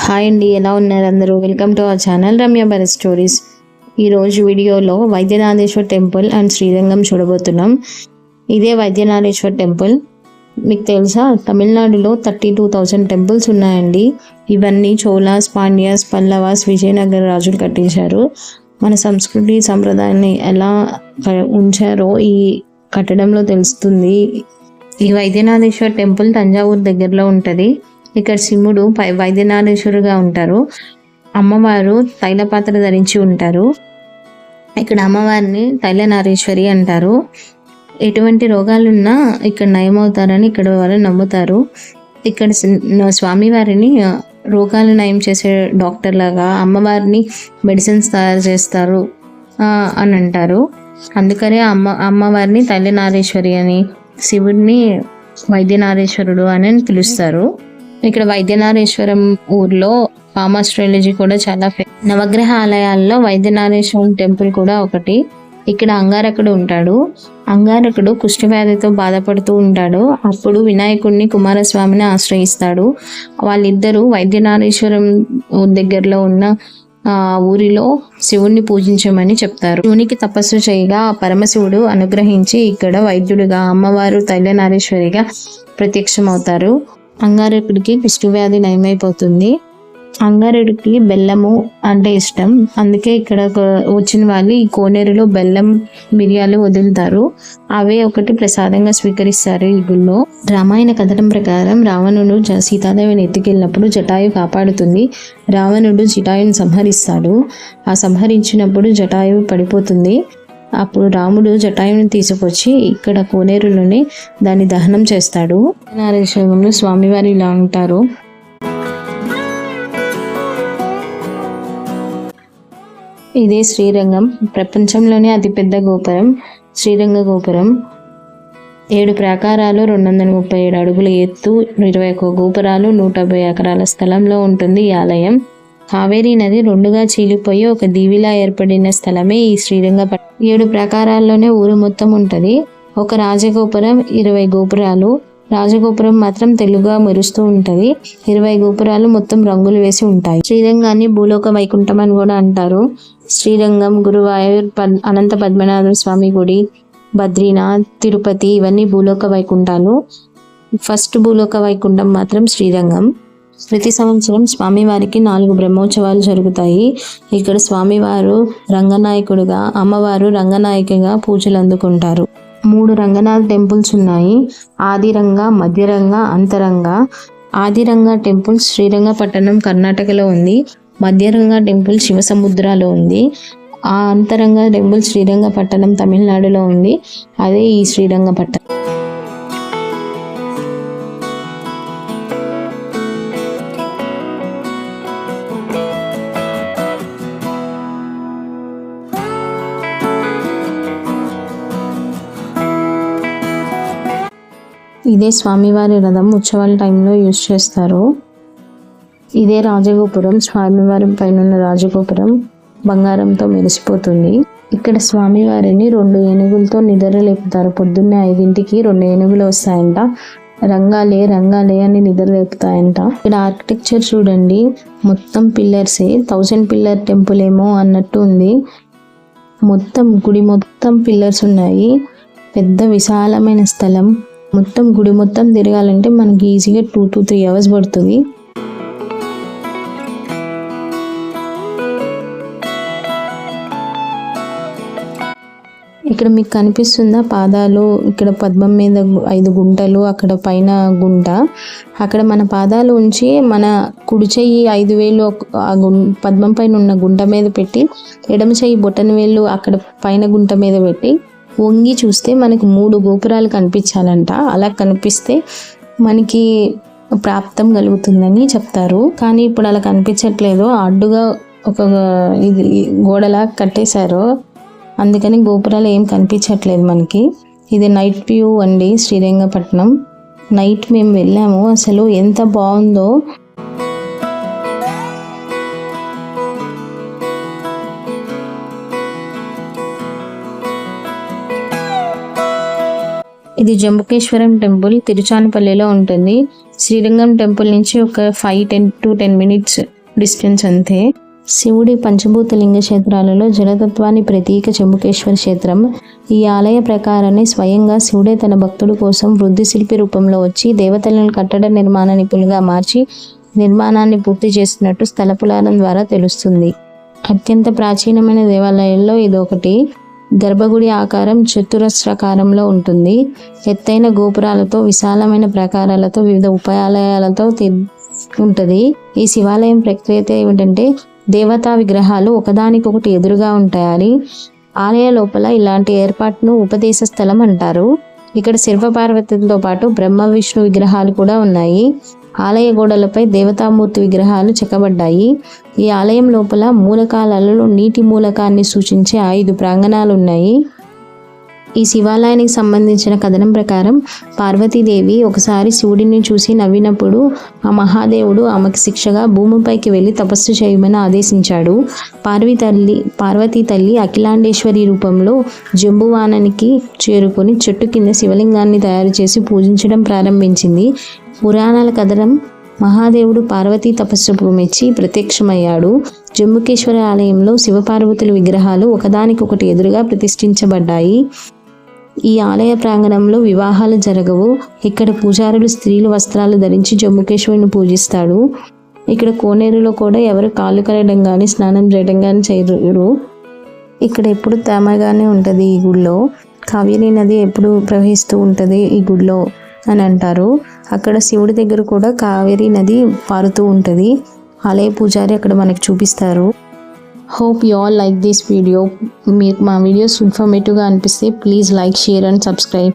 Hi అండి, ఎలా ఉన్నారు అందరూ? Welcome to our channel Ramya Bharat stories. ఈరోజు వీడియోలో వైద్యనాథేశ్వర్ టెంపుల్ అండ్ శ్రీరంగం చూడబోతున్నాం. ఇదే వైద్యనాథేశ్వర్ టెంపుల్. మీకు తెలుసా, తమిళనాడులో 32,000 టెంపుల్స్ ఉన్నాయండి. ఇవన్నీ చోళాస్, పాండ్యాస్, పల్లవాస్, విజయనగర రాజులు కట్టించారు. మన సంస్కృతి సంప్రదాయాన్ని ఎలా ఉంచారో ఈ కట్టడంలో తెలుస్తుంది. ఈ వైద్యనాథేశ్వర్ టెంపుల్ తంజావూరు దగ్గరలో ఉంటుంది. ఇక్కడ శివుడు వైద్యనాథేశ్వరుగా ఉంటారు. అమ్మవారు తైలపాత్ర ధరించి ఉంటారు. ఇక్కడ అమ్మవారిని తైలనారేశ్వరి అంటారు. ఎటువంటి రోగాలున్నా ఇక్కడ నయమవుతారని ఇక్కడ వారు నమ్ముతారు. ఇక్కడ స్వామివారిని రోగాలు నయం చేసే డాక్టర్ లాగా, అమ్మవారిని మెడిసిన్స్ తయారు చేస్తారు అని అంటారు. అందుకనే అమ్మవారిని తైలనారేశ్వరి అని, శివుడిని వైద్యనారేశ్వరుడు అని పిలుస్తారు. ఇక్కడ వైద్యనారేశ్వరం ఊర్లో పామాస్ట్రాలజీ కూడా చాలా నవగ్రహ ఆలయాల్లో వైద్యనారేశ్వరం టెంపుల్ కూడా ఒకటి. ఇక్కడ అంగారకుడు ఉంటాడు. అంగారకుడు కుష్ఠవ్యాధితో బాధపడుతూ ఉంటాడు. అప్పుడు వినాయకుడిని, కుమారస్వామిని ఆశ్రయిస్తాడు. వాళ్ళిద్దరూ వైద్యనారేశ్వరం దగ్గరలో ఉన్న ఊరిలో శివుణ్ణి పూజించమని చెప్తారు. శివునికి తపస్సు చేయగా పరమశివుడు అనుగ్రహించి ఇక్కడ వైద్యుడిగా, అమ్మవారు తైలనారేశ్వరిగా ప్రత్యక్షమవుతారు. అంగారకుడికి కుష్ఠవ్యాధి నయమైపోతుంది. అంగారకుడికి బెల్లము అంటే ఇష్టం. అందుకే ఇక్కడ వచ్చిన వాళ్ళు ఈ కోనేరులో బెల్లం, మిరియాలు వదులుతారు. అవే ఒకటి ప్రసాదంగా స్వీకరిస్తారు ఈ గుళ్ళో. రామాయణ కథనం ప్రకారం రావణుడు సీతాదేవిని ఎత్తుకెళ్ళినప్పుడు జటాయు కాపాడుతుంది. రావణుడు జటాయుని సంహరిస్తాడు. ఆ సంహరించినప్పుడు జటాయు పడిపోతుంది. అప్పుడు రాముడు జటాయుని తీసుకొచ్చి ఇక్కడ కోనేరులోనే దాన్ని దహనం చేస్తాడు. నారేశ్వరంలో స్వామివారి ఇలా ఉంటారు. ఇదే శ్రీరంగం. ప్రపంచంలోనే అతిపెద్ద గోపురం శ్రీరంగ గోపురం. 7 ప్రాకారాలు, 237 అడుగుల ఎత్తు, 21 గోపురాలు, 150 ఎకరాల స్థలంలో ఉంటుంది ఈ ఆలయం. కావేరీ నది 2గా చీలిపోయి ఒక దీవిలా ఏర్పడిన స్థలమే ఈ శ్రీరంగపట్నం. 7 ప్రాకారాల్లోనే ఊరు మొత్తం ఉంటుంది. ఒక రాజగోపురం, 20 గోపురాలు. రాజగోపురం మాత్రం తెలుగుగా మెరుస్తూ ఉంటది. 20 గోపురాలు మొత్తం రంగులు వేసి ఉంటాయి. శ్రీరంగాన్ని భూలోక వైకుంఠం అని కూడా అంటారు. శ్రీరంగం, గురువాయూర్, అనంత పద్మనాభ స్వామి గుడి, బద్రీనాథ్, తిరుపతి ఇవన్నీ భూలోక వైకుంఠాలు. ఫస్ట్ భూలోక వైకుంఠం మాత్రం శ్రీరంగం. ప్రతి సంవత్సరం స్వామివారికి 4 బ్రహ్మోత్సవాలు జరుగుతాయి. ఇక్కడ స్వామివారు రంగనాయకుడుగా, అమ్మవారు రంగనాయకిగా పూజలు అందుకుంటారు. 3 రంగనాథ టెంపుల్స్ ఉన్నాయి. ఆదిరంగ, మధ్యరంగ, అంతరంగ. ఆదిరంగ టెంపుల్ శ్రీరంగపట్టణం కర్ణాటకలో ఉంది. మధ్యరంగ టెంపుల్ శివసముద్రాలో ఉంది. ఆ అంతరంగ టెంపుల్ శ్రీరంగపట్టణం తమిళనాడులో ఉంది. అదే ఈ శ్రీరంగపట్టణం. ఇదే స్వామివారి రథం ఉత్సవాల టైంలో యూజ్ చేస్తారు. ఇదే రాజగోపురం. స్వామివారి పైన ఉన్న రాజగోపురం బంగారంతో మెరిసిపోతుంది. ఇక్కడ స్వామివారిని 2 ఏనుగులతో నిద్ర లేపుతారు. పొద్దున్నే 5ంటికి 2 ఏనుగులు వస్తాయంట. రంగాలే రంగాలే అని నిద్ర లేపుతాయంట. ఇక్కడ ఆర్కిటెక్చర్ చూడండి, మొత్తం పిల్లర్సే. 1000 పిల్లర్ టెంపుల్ ఏమో అన్నట్టు ఉంది. మొత్తం గుడి మొత్తం పిల్లర్స్ ఉన్నాయి. పెద్ద విశాలమైన స్థలం. మొత్తం గుడి మొత్తం తిరగాలంటే మనకి ఈజీగా 2 to 3 hours పడుతుంది. ఇక్కడ మీకు కనిపిస్తుందా పాదాలు? ఇక్కడ పద్మం మీద 5 గుంటలు, అక్కడ పైన గుంట. అక్కడ మన పాదాలు ఉంచి మన కుడి చెయ్యి 5 వేలు పద్మం పైన ఉన్న గుంట మీద పెట్టి, ఎడమ చెయ్యి బొటన వేళ్ళు అక్కడ పైన గుంట మీద పెట్టి వంగి చూస్తే మనకి 3 గోపురాలు కనిపించాలంట. అలా కనిపిస్తే మనకి ప్రాప్తం కలుగుతుందని చెప్తారు. కానీ ఇప్పుడు అలా కనిపించట్లేదు. అడ్డుగా ఒక ఇది గోడలా కట్టేశారు. అందుకని గోపురాలు ఏం కనిపించట్లేదు మనకి. ఇది నైట్ వ్యూ అండి శ్రీరంగపట్నం. నైట్ మేము వెళ్ళాము. అసలు ఎంత బాగుందో. ఇది జంబుకేశ్వరం టెంపుల్ తిరుచానపల్లిలో ఉంటుంది. శ్రీరంగం టెంపుల్ నుంచి ఒక 5 to 10 minutes డిస్టెన్స్ అంతే. శివుడి పంచభూత లింగ క్షేత్రాలలో జలతత్వాన్ని ప్రతీక జంబుకేశ్వర క్షేత్రం. ఈ ఆలయ ప్రకారాన్ని స్వయంగా శివుడే తన భక్తుడి కోసం వృద్ధి శిల్పి రూపంలో వచ్చి దేవతలను కట్టడ నిర్మాణ నిపుణులుగా మార్చి నిర్మాణాన్ని పూర్తి చేసినట్టు స్థల పురాణం ద్వారా తెలుస్తుంది. అత్యంత ప్రాచీనమైన దేవాలయాల్లో ఇదొకటి. గర్భగుడి ఆకారం చతురస్రాకారంలో ఉంటుంది. ఎత్తైన గోపురాలతో, విశాలమైన ప్రాకారాలతో, వివిధ ఉపాలయాలతో ఉంటుంది. ఈ శివాలయం ప్రత్యేకత ఏమిటంటే దేవతా విగ్రహాలు ఒకదానికొకటి ఎదురుగా ఉంటాయని. ఆలయ లోపల ఇలాంటి ఏర్పాటును ఉపదేశ స్థలం అంటారు. ఇక్కడ శివపార్వతులతో పాటు బ్రహ్మ విష్ణు విగ్రహాలు కూడా ఉన్నాయి. ఆలయ గోడలపై దేవతామూర్తి విగ్రహాలు చెక్కబడ్డాయి. ఈ ఆలయం లోపల మూలకాలలో నీటి మూలకాన్ని సూచించే 5 ప్రాంగణాలు ఉన్నాయి. ఈ శివాలయానికి సంబంధించిన కథనం ప్రకారం పార్వతీదేవి ఒకసారి శివుడిని చూసి నవ్వినప్పుడు ఆ మహాదేవుడు ఆమెకు శిక్షగా భూమిపైకి వెళ్ళి తపస్సు చేయమని ఆదేశించాడు. పార్వతీ తల్లి అఖిలాండేశ్వరి రూపంలో జంబువానానికి చేరుకొని చెట్టు కింద శివలింగాన్ని తయారు చేసి పూజించడం ప్రారంభించింది. పురాణాల కథనం మహాదేవుడు పార్వతీ తపస్సుకు మెచ్చి ప్రత్యక్షమయ్యాడు. జంబుకేశ్వర ఆలయంలో శివపార్వతుల విగ్రహాలు ఒకదానికొకటి ఎదురుగా ప్రతిష్ఠించబడ్డాయి. ఈ ఆలయ ప్రాంగణంలో వివాహాలు జరగవు. ఇక్కడ పూజారులు స్త్రీలు వస్త్రాలు ధరించి జంబుకేశ్వరుని పూజిస్తాడు. ఇక్కడ కోనేరులో కూడా ఎవరు కాళ్ళు కడగడం కానీ స్నానం చేయడం కానీ చేయరు. ఇక్కడ ఎప్పుడు తేమగానే ఉంటుంది. ఈ గుడిలో కావేరీ నది ఎప్పుడు ప్రవహిస్తూ ఉంటుంది ఈ గుడిలో అని అంటారు. అక్కడ శివుడి దగ్గర కూడా కావేరీ నది పారుతూ ఉంటుంది. ఆలయ పూజారి అక్కడ మనకు చూపిస్తారు. Hope you all like this video. మీకు మా వీడియోస్ ఇన్ఫర్మేటివ్గా అనిపిస్తే please like, share and subscribe.